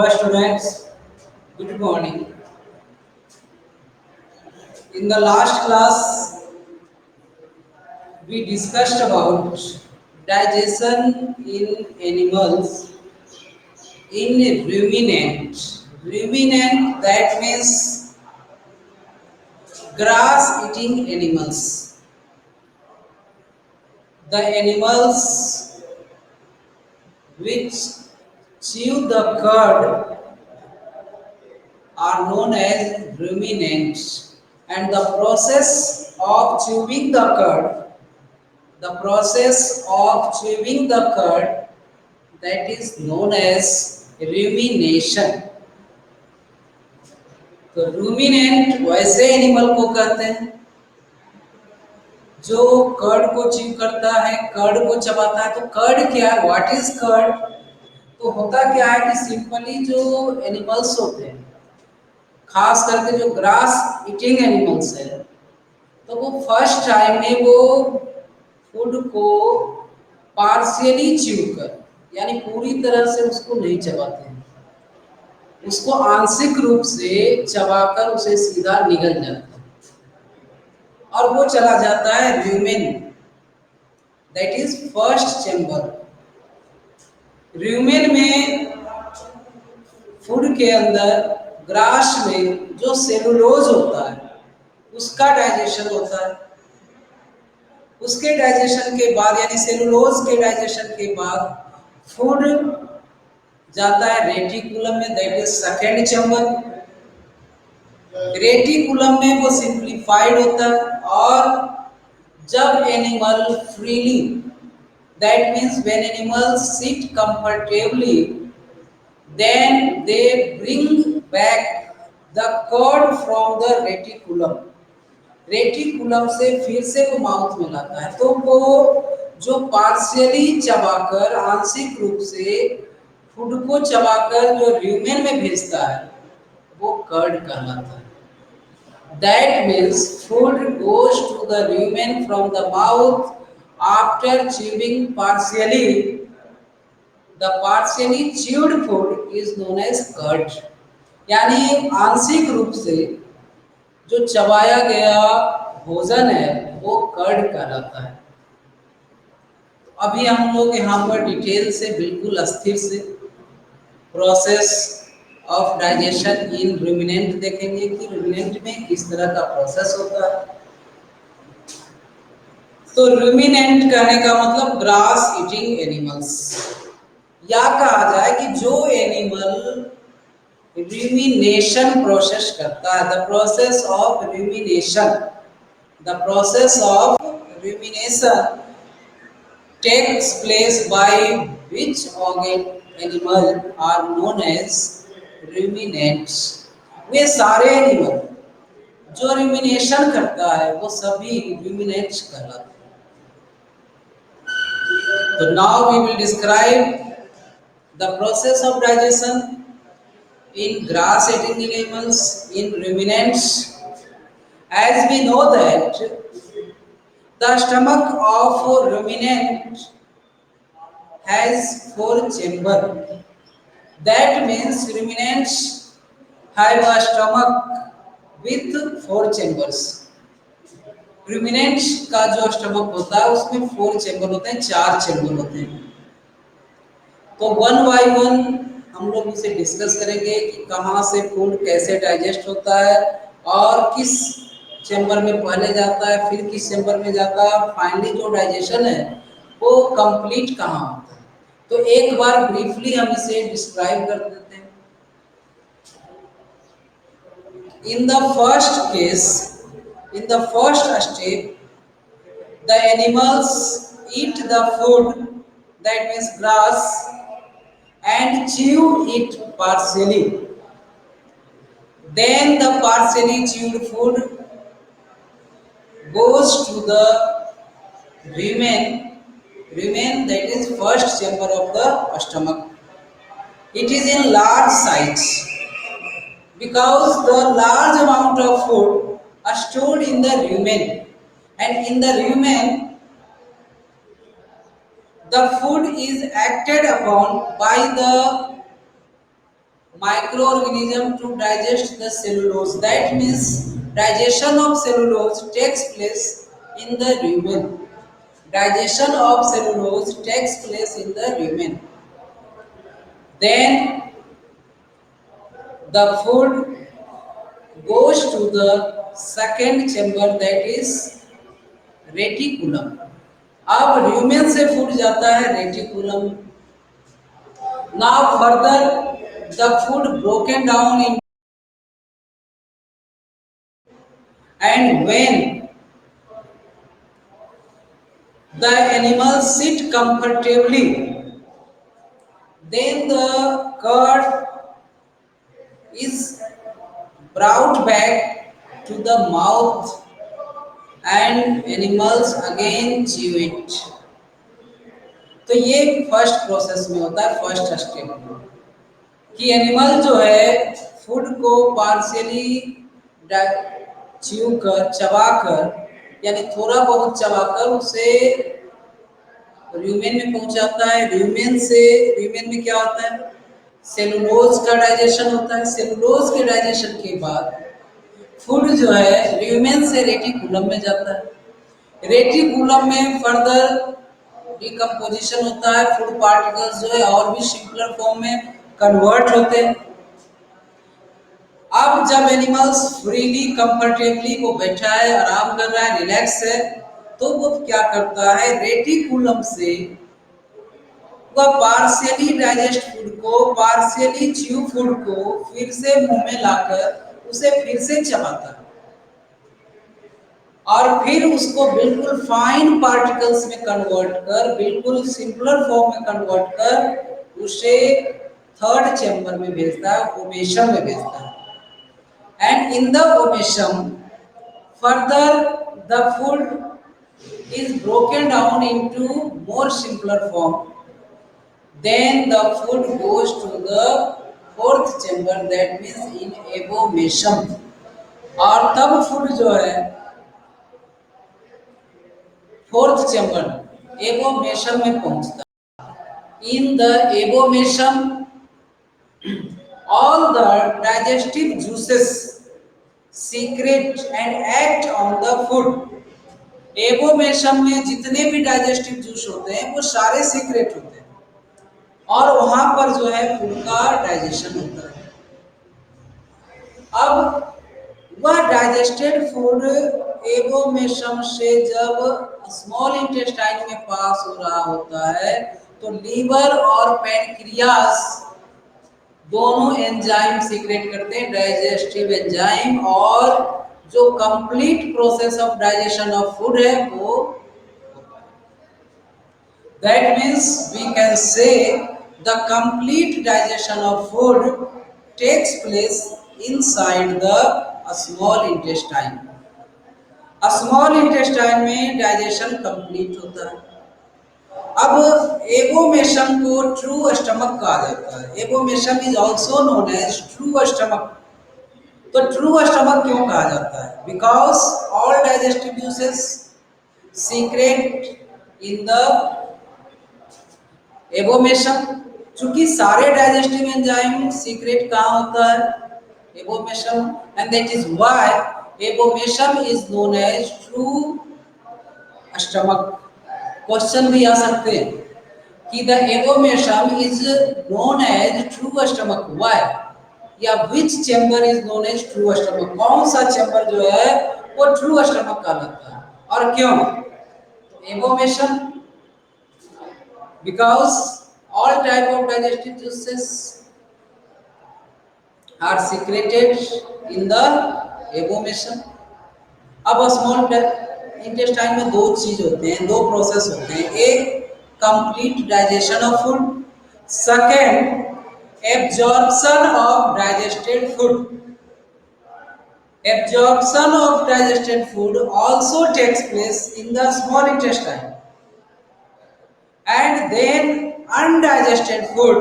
Hello students, good morning. In the last class, we discussed about digestion in animals in ruminant. Ruminant, that means grass eating animals. The animals which chew the cud are known as ruminants, and the process of chewing the curd that is known as rumination. तो ruminant वैसे animal को कहते हैं जो curd को chew करता है, curd को चबाता है। तो कर्ड क्या है, व्हाट इज कर्ड? तो होता क्या है कि सिंपली जो एनिमल्स होते हैं, खास करके जो ग्रास ईटिंग एनिमल्स है, तो वो फर्स्ट टाइम में वो फूड को पार्शियली च्यू कर, यानी पूरी तरह से उसको नहीं चबाते हैं, उसको आंशिक रूप से चबाकर उसे सीधा निगल जाता है और वो चला जाता है rumen, that is first chamber. Rumen में फूड के अंदर ग्रास में जो सेलुलोज होता है उसका डाइजेशन होता है। उसके डाइजेशन के बाद, यानी सेलुलोज के डाइजेशन के बाद फूड जाता है रेटिकुलम में, that is second chamber. Reticulum में वो सिंप्लीफाइड होता है और जब animal freely, that means when animals sit comfortably, then they bring back the curd from the reticulum. Reticulum से फिर से वो माउथ में लाता है। तो वो जो पार्शियली चबाकर, आंशिक रूप से फूड को चबाकर जो र्यूमेन में भेजता है वो कर्ड कहलाता है। That means food goes to the rumen from the mouth after chewing partially. The partially chewed food is known as curd. यानी आंशिक रूप से जो चबाया गया भोजन है वो कर्ड कहलाता है। अभी हम लोग यहाँ पर डिटेल से, बिल्कुल अस्थिर से प्रोसेस ऑफ डाइजेशन इन रुमिनेंट देखेंगे कि रुमिनेंट में किस तरह का प्रोसेस होता है। तो रुमिनेंट कहने का मतलब ग्रास ईटिंग एनिमल्स, या कहा जाए कि जो एनिमल रुमिनेशन प्रोसेस करता है, the process of rumination, the process of rumination takes place by which organ animal are known as ruminants। वे सारे एनिमल जो रुमिनेशन करता है वो सभी ruminants कहलाते हैं। तो now we will describe the process of digestion in grass eating animals, in ruminants। As we know that the stomach of ruminant has four chambers। That means ruminants have a stomach with four chambers। ruminants का जो stomach होता है उसमें four chamber होते हैं, चार chamber होते हैं। तो वन बाय वन हम लोग इसे डिस्कस करेंगे कि कहाँ से फूड कैसे डाइजेस्ट होता है और किस चेंबर में पहले जाता है, फिर किस चेंबर में जाता है, फाइनली जो डाइजेशन है वो कंप्लीट कहाँ होता है। तो एक बार ब्रीफली हम इसे डिस्क्राइब कर देते हैं। In the first case, in the first step, the animals eat the food, that means grass, and chew it partially। Then the partially chewed food goes to the rumen, that is first chamber of the stomach। It is in large size because the large amount of food are stored in the rumen, and in the rumen the food is acted upon by the microorganism to digest the cellulose. That means digestion of cellulose takes place in the rumen. Digestion of cellulose takes place in the rumen. Then the food goes to the second chamber, that is reticulum. अब human से food जाता है reticulum. Now further the food broken down in and when the animals sit comfortably, then the curd is brought back to the mouth and animals again chew it. तो ये first process में होता है, first step में, कि animal जो है food को पार्शियली च्यू कर, चबाकर, यानी थोड़ा बहुत चबाकर उसे र्यूमेन में पहुंचाता है. र्यूमेन में क्या होता है, सेलुलोज का डाइजेशन होता है. सेलुलोज के डाइजेशन के बाद फूड जो है र्यूमेन से रेटिकुलम में जाता है. रेटिकुलम में फर्दर डिकम्पोजिशन होता है. फूड पार्टिकल्स जो है और भी सिंपलर फॉर्म में कन्वर्ट होते हैं. अब जब एनिमल्स फ्रीली कंफर्टेबली वो बैठा है, आराम कर रहा है, रिलैक्स है, तो वो क्या करता है, रेटिकुलम से वह पार्शियली डाइजेस्ट फूड को, पार्शियली च्यू फूड को फिर से मुंह में लाकर उसे फिर से चबाता है और फिर उसको बिल्कुल फाइन पार्टिकल्स में कन्वर्ट कर, बिल्कुल सिंपलर फॉर्म में कन्वर्ट कर उसे थर्ड चैम्बर में भेजता है, ओमेशम में भेजता है. And in the omesham, further the food is broken down into more simpler form. Then the food goes to the fourth chamber, that means in abomation. और तब फूड जो है फोर्थ चैम्बर एबोमेशन में पहुंचता है. In the abomasum all the digestive juices secrete and act on the food. एबोमेशन में जितने भी डाइजेस्टिव जूस होते हैं वो सारे सीक्रेट होते हैं और वहां पर जो है फूड का डाइजेशन होता है. अब वह डाइजेस्टेड फूड एबोमेशन से जब स्मॉल इंटेस्टाइन में पास हो रहा होता है तो लीवर और पैनक्रियास दोनों एंजाइम सीक्रेट करते हैं, डाइजेस्टिव एंजाइम, और जो complete process of digestion of food है वो, that means we can say the complete digestion of food takes place inside the small intestine. Small intestine में डाइजेशन कंप्लीट होता है. अब एबोमेशन को ट्रू स्टमक कहा जाता है. Abomasum is also known as true stomach. तो ट्रू स्टमक क्यों कहा जाता है? Because all digestive juices secrete in the abomasum. चूंकि सारे डाइजेस्टिव एंजाइम सीक्रेट कहाँ होता है? Abomasum. And that is why abomasum is known as true stomach. Question भी आ सकते हैं कि the abomasum is known as true stomach, why, या which chamber is known as true stomach. कौन सा चैम्बर जो है वो ट्रू स्टमक कहलाता है और क्यों? Abomasum because all type of digestive juices are secreted in the abomasum. अब स्मॉल इंटेस्टाइन में दो चीज होते हैं, दो प्रोसेस होते हैं. एक complete digestion of food, second absorption of digested food. Absorption of digested food also takes place in the small intestine and then undigested food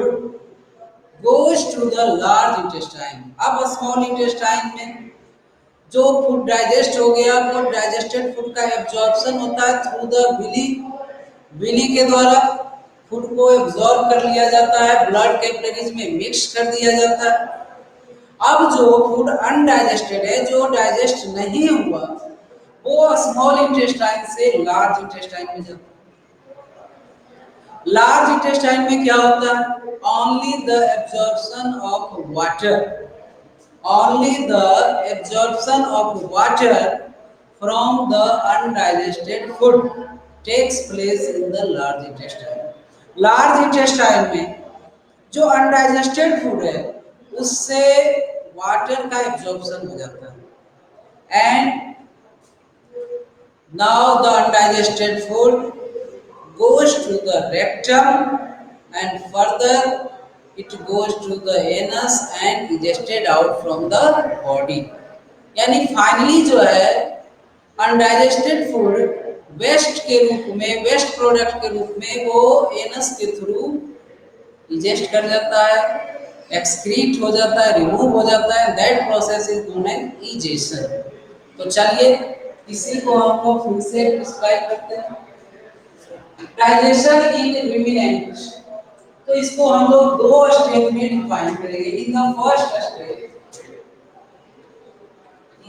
goes to the large intestine. अब स्मॉल इंटेस्टाइन में जो food digest हो गया वो digested food का absorption होता है through the Willie के द्वारा. फूड को एब्जॉर्ब कर लिया जाता है, ब्लड कैपिलरीज में मिक्स कर दिया जाता है। अब जो फूड अनडाइजेस्टेड है, जो डाइजेस्ट नहीं हुआ, वो स्मॉल इंटेस्टाइन से लार्ज इंटेस्टाइन में जाता है। लार्ज इंटेस्टाइन में क्या होता है? Only the absorption of water, only the absorption of water from the undigested food takes place in the large intestine. large intestine में जो अनडाइजेस्टेड फूड है उससे वाटर का एब्जॉर्प्शन हो जाता है, and now the undigested food goes to the rectum, and further it goes to the anus and digested out from the body. यानी finally जो है अनडाइजेस्टेड फूड वेस्ट के रूप में, वेस्ट प्रोडक्ट के रूप में वो एनस के थ्रू डिजेस्ट कर जाता है, एक्सक्रीट हो जाता है, रिमूव हो जाता है। That process is known as egestion. तो चलिए इसी को हम लोग फिर से डिस्क्राइब करते हैं। डाइजेशन इन रुमिनेंट, तो इसको हम लोग दो स्टेज में डिफाइन करेंगे। In the first stage,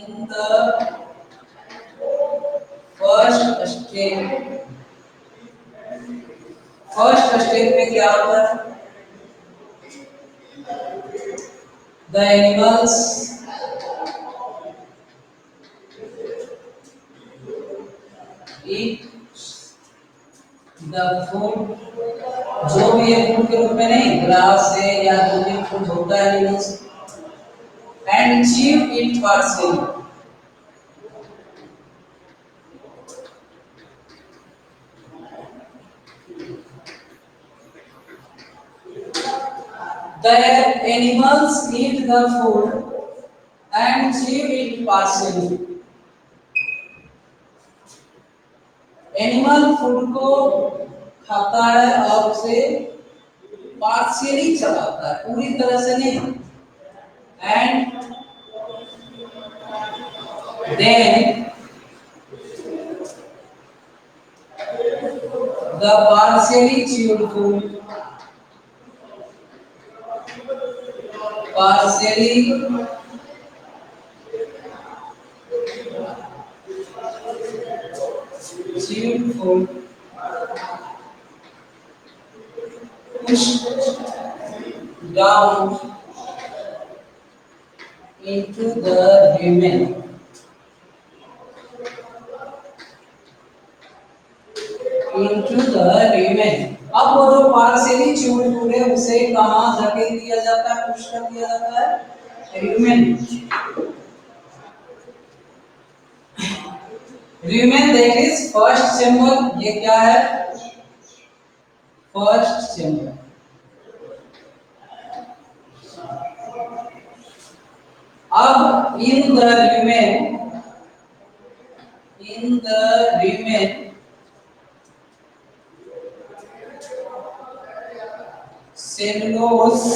in the first stage, first stage में क्या होता है? The animals eat the food, जो भी है फूड के रूप में नहीं, ग्रास से या जो भी फूड होता है animals, and chew it partially, the animals eat the food and chew it partially. Animal food को खाता है और उसे पार्शियली चबाता है, पूरी तरह से नहीं। And then the partially chewed food, partially chewed food pushed down into the rumen, into the rumen। अब वो जो पार्शियली च्यूड फूड है उसे कहाँ धकेल दिया जाता है, पुश कर दिया जाता है? rumen। rumen that is first chamber. ये क्या है? First chamber. अब in the rumen, in the rumen cellulose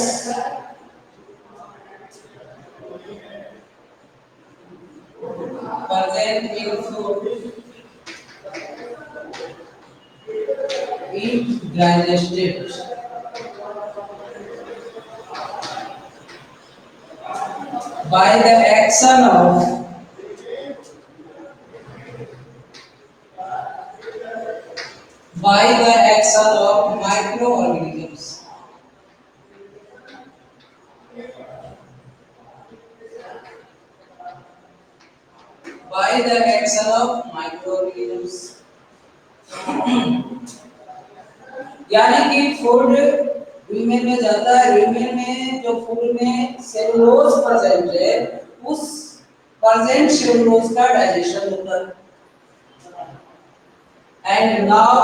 present in food is digested by the action of microorganisms, by the action of microorganisms। यानी कि फूड ह्यूमन में जाता है, human में जो फूड में सेलुलोज प्रेजेंट है उस प्रेजेंट सेलुलोज का डाइजेशन होता है। And now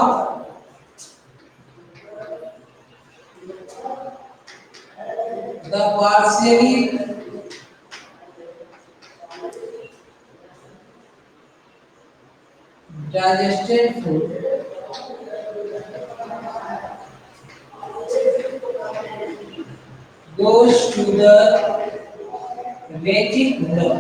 the partially digested food goes to the reticulum,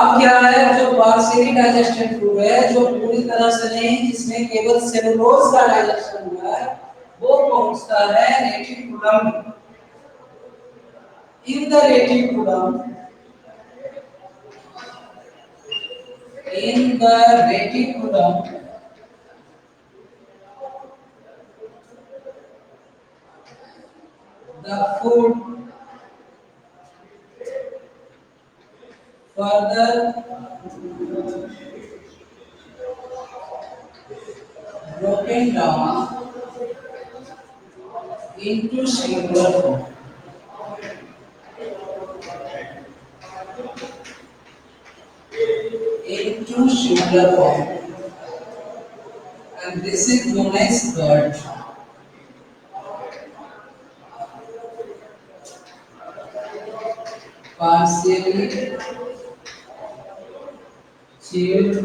अब क्या है, जो पार्शियली डाइजेस्टेड फूड है, जो पूरी तरह से नहीं, जिसमें केवल सेलुलोज का डाइजेशन हुआ है, वो पहुंचता है reticulum. In the reticulum, in the reticulum, the food further broken down into sugar form. Into sugar form, and this is known as curd. Partially chilled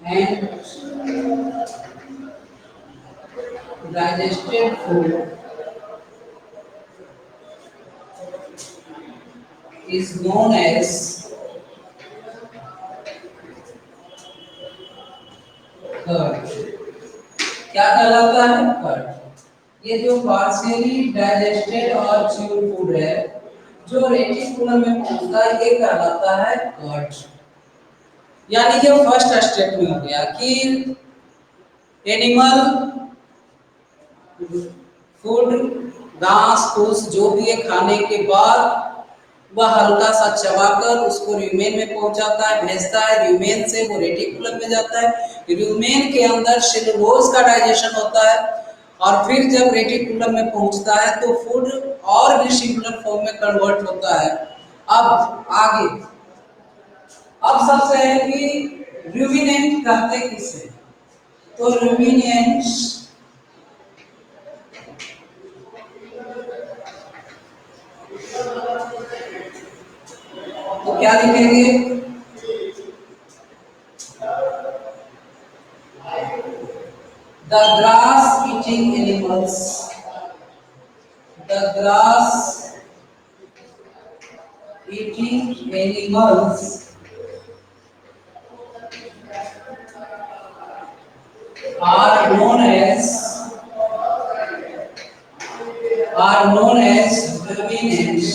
and digested food is known as curd. क्या कहलाता है? Curd. ये जो partially digested और chewed food है, जो reticulum में पहुंचता है, ये कहलाता है कर्ड। यानी ये फर्स्ट स्टेप में हो गया कि एनिमल फूड, घास फूस जो भी है, खाने के बाद वह हल्का सा चबाकर उसको र्यूमेन में पहुंचाता है, भेजता है, र्यूमेन से वो रेटिकुलम में जाता है, र्यूमेन के अंदर सेलुलोज का डाइजेशन होता है, और फिर जब रेटिकुलम में पहुंचता है तो फूड और भी सिंपलर फॉर्म में कन्वर्ट होता है। अब आगे, अब सबसे है कि रूमिनेंट कहते किसे? तो रूमिनेंट्स, तो क्या लिखेंगे? The grass eating animals, the grass eating animals are known as ruminants.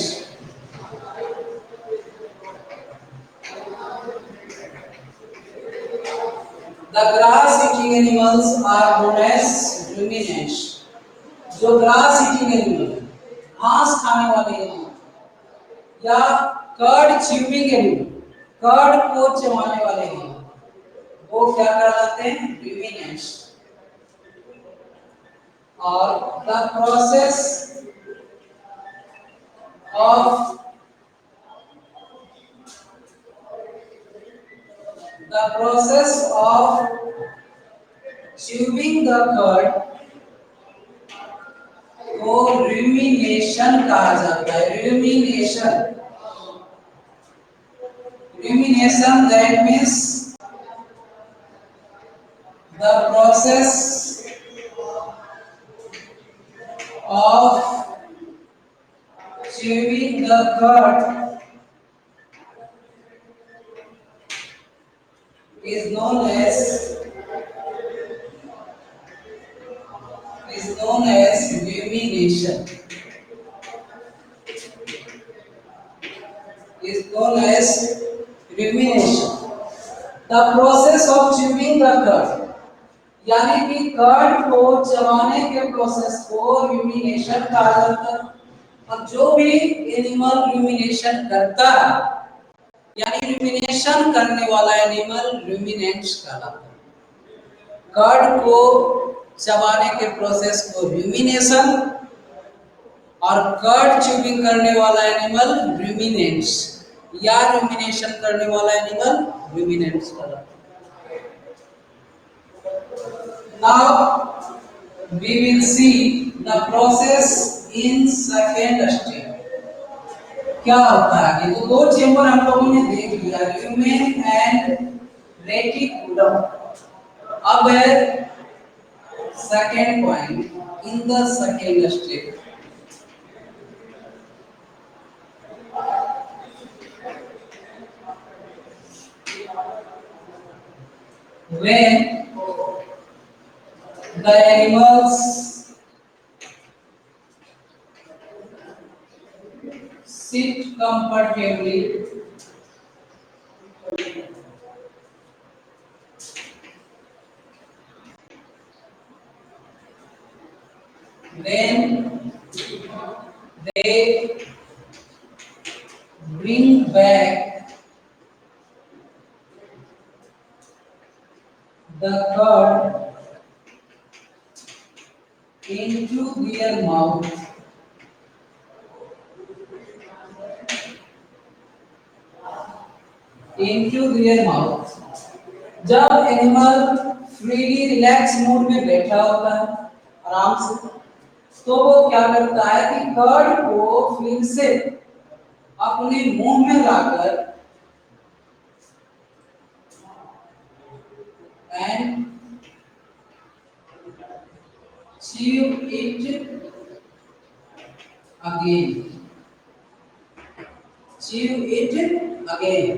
The grass eating animals are known as ruminants. जो ग्रास ईटिंग एनिमल, घास खाने वाले एनिमल, या कर्ड च्यूइंग एनिमल, कर्ड को चबाने वाले एनिमल, वो क्या कहलाते हैं? ruminants. और of the process of chewing the curd को rumination कहा जाता है। rumination that means the process of chewing the curd is known as rumination. Is known as rumination. The process of chewing the curd, यानी कि curd को चबाने के process को रूमिनेशन कहा जाता है। और जो भी एनिमल रूमिनेशन करता है, यानी रूमिनेशन करने वाला एनिमल रूमिनेंट्स कहलाता है। कर्ड को चबाने के प्रोसेस को रूमिनेशन, और कर्ड च्यूइंग करने वाला एनिमल रूमिनेंट्स, या रूमिनेशन करने वाला एनिमल रूमिनेंट्स कहलाता है। Now we will see the process in second step. क्या होता है आगे? तो दो चेंबर हम लोगों ने देख लिया, ल्यूमेन एंड रेटिकुलम। अब है second point in the second step. when the animals sit comfortably, then they bring back the curd into their mouth, into their mouth. जब एनिमल फ्रीली रिलैक्स मूड में बैठा होता है आराम से, तो वो क्या करता है कि कर्ड को फिर से अपने मुंह में लाकर and chew it again, chew it again,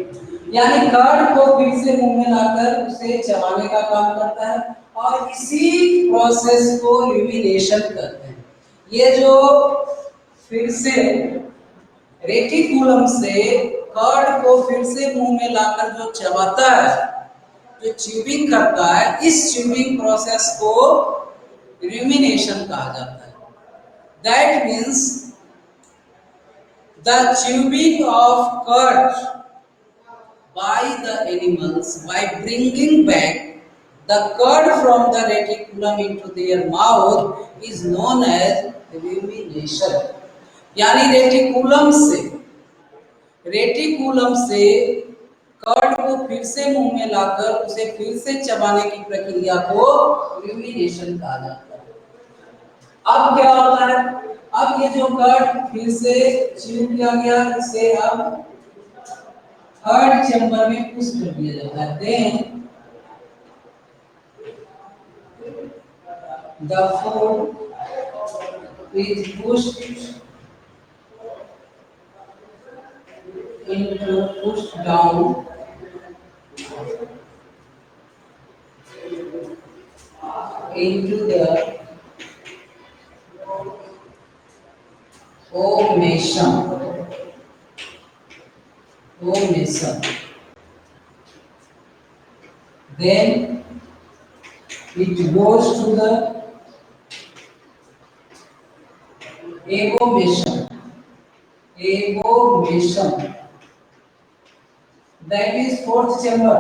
यानी कर्ड को फिर से मुंह में लाकर उसे चबाने का काम करता है और इसी प्रोसेस को ल्यूमिनेशन कहते हैं। ये जो फिर से रेटिकुलम से कर्ड को फिर से मुंह में लाकर जो चबाता है, जो च्यूबिंग करता है, इस च्यूबिंग प्रोसेस को ल्यूमिनेशन कहा जाता है। That means the chewing of curd by the animals by bringing back the curd from the reticulum into their mouth is known as rumination। यानी रेटिकुलम से कर्ड को फिर से मुंह में लाकर उसे फिर से चबाने की प्रक्रिया को rumination कहा जाता है। अब क्या होता है, अब ये जो कर्ड फिर से च्यू किया गया, इसे अब थर्ड चैम्बर में पुश कर दिया जाता है। Then the food is pushed down into the omission, then it goes to the abomation, that is fourth chamber,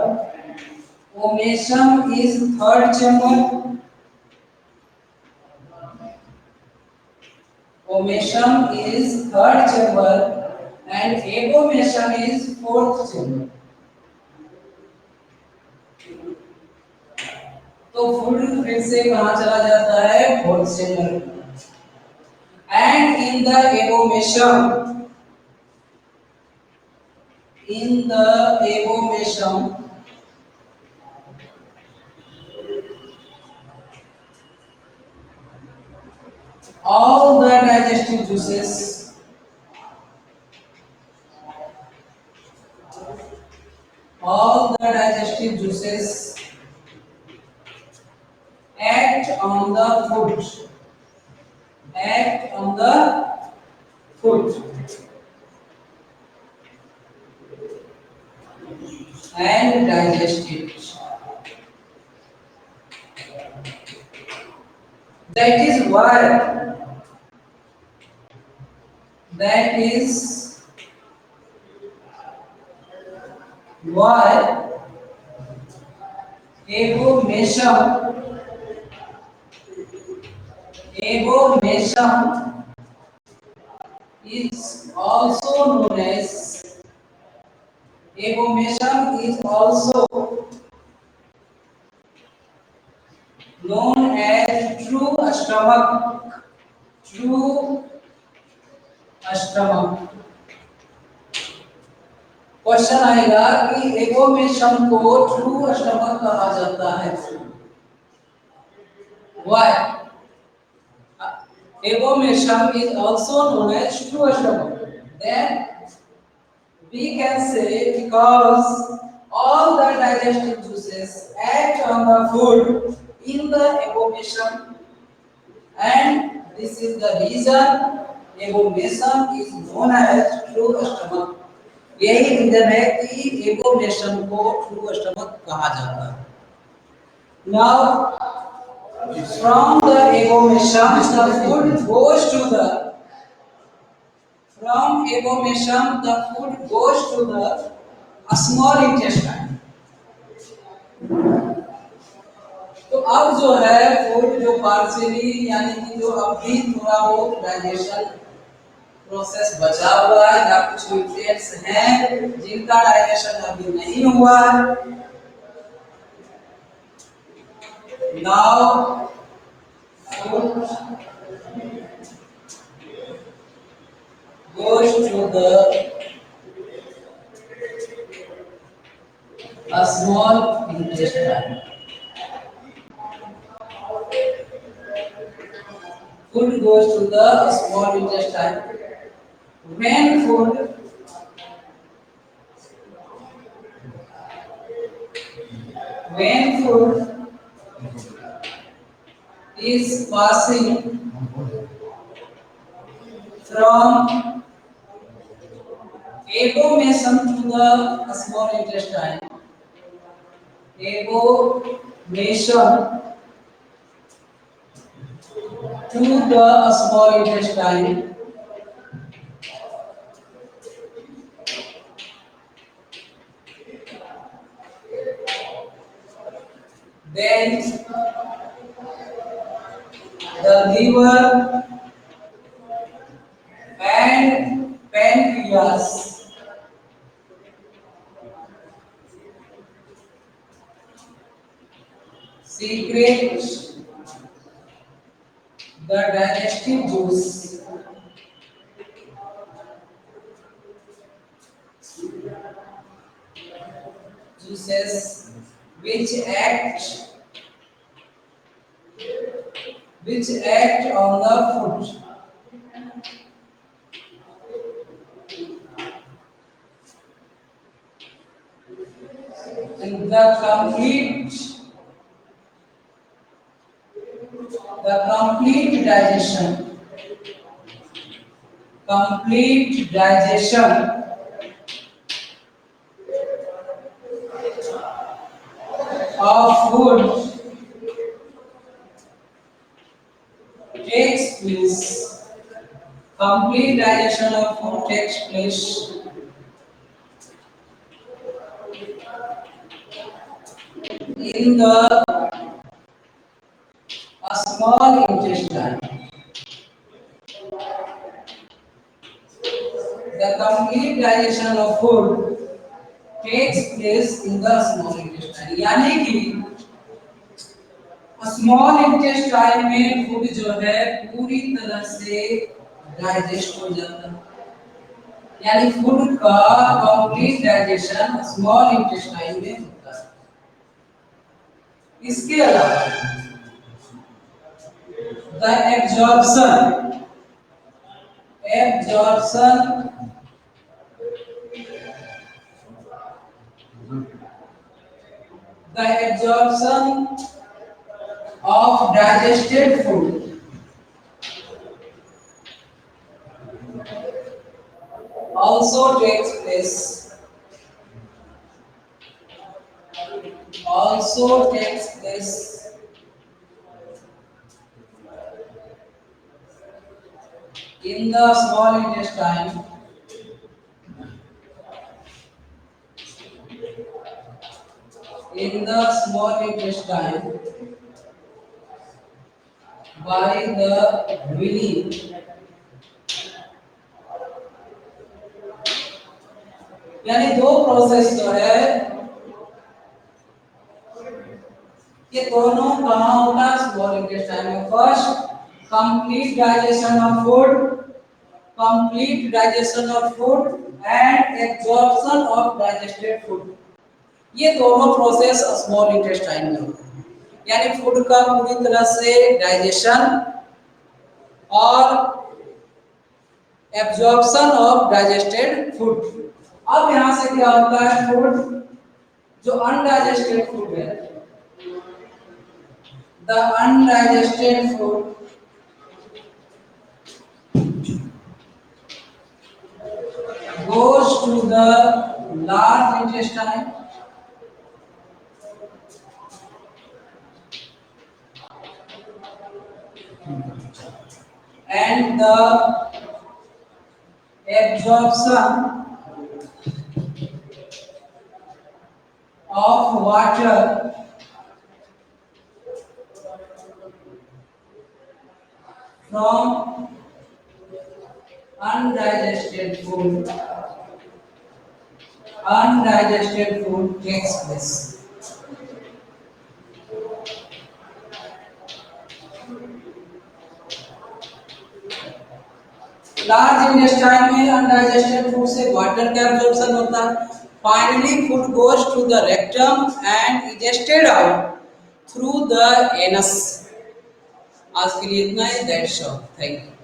omation is third chamber, and abomation is fourth chamber। तो food फिर से कहां चला जाता है, fourth chamber. And in the abomasum all the digestive juices act on the food and digest it। That is why abomation is also known as true stomach। Question आएगा कि एबोमेशन को ट्रू स्टमक कहा जाता है। Why? Abomation is also known as true stomach। Then we can say because all the digestive juices act on the food in the abomination, and this is the reason abomination is known as true stomach. यही reason है कि abomination को true stomach कहा जाता है. Now from the abomination the food goes to the from abomination the food goes to the small intestine. तो अब जो है फूड जो पार्शियली यानी कि जो अभी थोड़ा बहुत डाइजेशन प्रोसेस बचा हुआ है या कुछ न्यूट्रिएंट्स हैं जिनका डाइजेशन अभी नहीं हुआ, now food goes to the a small intestine. Food goes to the small intestine. When food is passing from abomination to the small intestine, abomination to the small intestine, then the liver and pancreas secrete the digestive juices which act on the food. And the complete digestion of food takes place. Complete digestion of food takes place in the small intestine. The complete digestion of food takes place in the small intestine. यानी कि small intestine में food जो है पूरी तरह से digest हो जाता है, यानी फूड का कंप्लीट डाइजेशन स्मॉल इंटेस्टाइन में होता है. इसके अलावा the absorption of digested food also takes place in the small intestine by the willing यानी दो प्रोसेस जो है ये दोनों कहाँ होता है स्मॉल इंटेस्टाइन में. First complete digestion of food and absorption of digested food, ये दोनों प्रोसेस स्मॉल इंटेस्टाइन में होते हैं. यानी फूड का पूरी तरह से डाइजेशन और एब्जॉर्प्शन ऑफ डाइजेस्टेड फूड. अब यहाँ से क्या होता है, फूड जो अनडाइजेस्टेड फूड है, the undigested food goes to the large intestine and the absorption of water from undigested food takes place. Large intestine में अनडाइजेस्टेड फूड से वाटर का एब्जॉर्प्शन होता है. Finally food goes to the rectum and egested out through the anus. आज के लिए इतना ही. That's all. Thank you.